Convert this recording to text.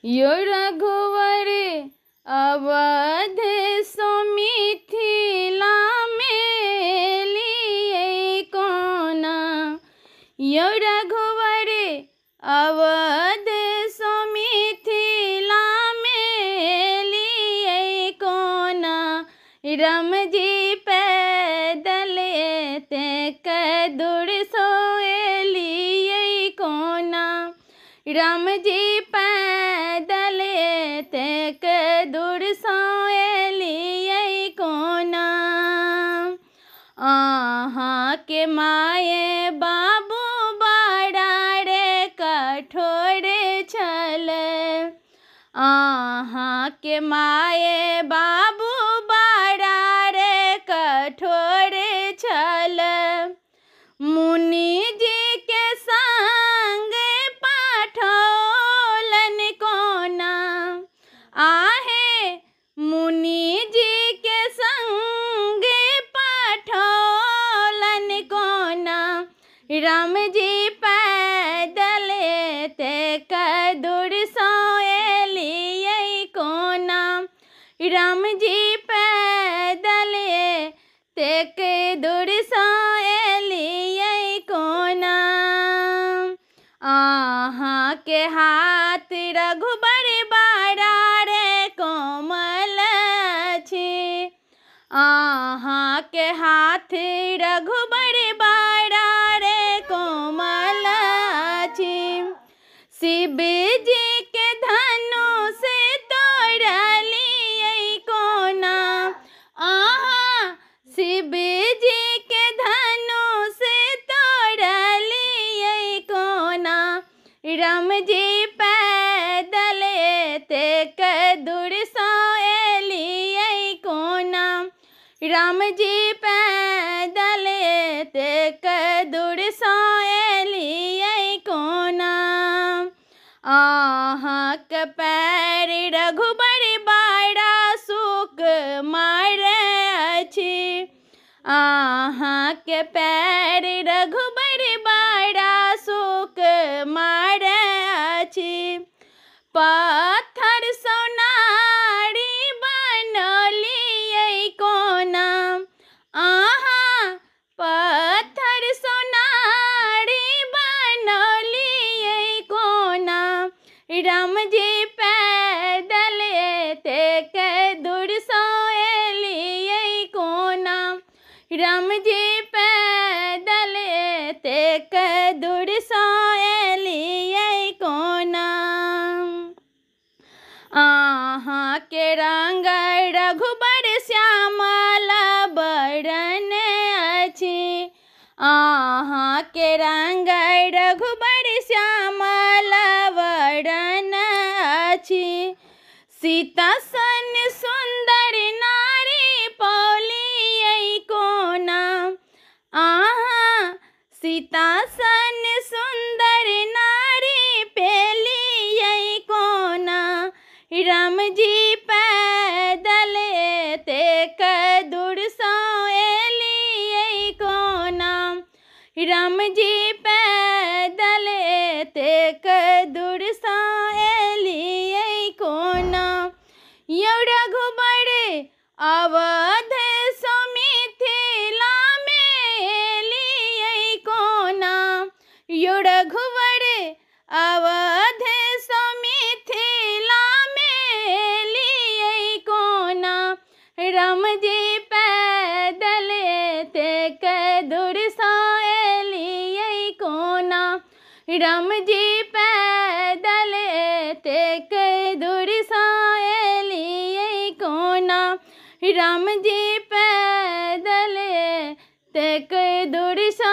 यो रघुवर अवध सो मिथिला में लिए कोना। यो रघुवर अवध सो मिथिला में लिए कोना। राम जी पैदल तक दूर सोए लिए कोना। राम जी पैदल तक दूर सोए लिए कोना। आहाँ के माए बाबू बड़ा रे कठोर छल। आहाँ के माए बाबू बड़ा रे कठोर छल। मुनि जी के संग पाठोलन कोना। आहे मुनि जी के संग पाठोलन कोना। राम जी पैदल तक दूर सोए लिए कोना। राम जी पैदल तक दूर सोए लिए कोना। आहाँ के हाथ रघुबर बड़ा रे कोमल अछि। आहाँ के हाथ रघुबर बड़ा रे कोमल अछि। शिव जी के धनुष तोड़ लिए कोना। आहाँ शिव जी के धनुष तोड़ लिए कोना। राम जी पैदल तक दूर सोए लिए कोना। राम जी पैदल तक दूर सोए लिए कोना। आहाँ के पैर रघुबर बड़ा सुख मार अछि। आहाँ के पैर रघुबर बड़ा सुख मार अछि। पत्थर सोनारी बनलिए कोना। आहाँ पत्थर सोनारी बनलिए कोना। राम जी पैदल तक दूर सोए लिए कोना। राम जी पैदल तक दूर सोए लिए कोना। आहाँ के रंग रघुबर श्यामल बरन अछि। आहाँ के रंग रघुबर श्यामल बरन अछि। सीता सन सुंदर नारी पौलिए कोना। आहाँ सीता सन सुंदर नारी पेलिए कोना। राम जी पैदल तक दूर सोए लिए कोना। राम जी पैदल तक दूर सोए लिए कोना। यो रघुबर अवध सो मिथिला में लिए कोना। यो रघुबर अवध सो मिथिला में लिए कोना। राम जी पैदल तक दूर सोए लिए कोना। राम जी पैदल तक दूर सोए लिए कोना। राम जी पैदल तक दूर सोए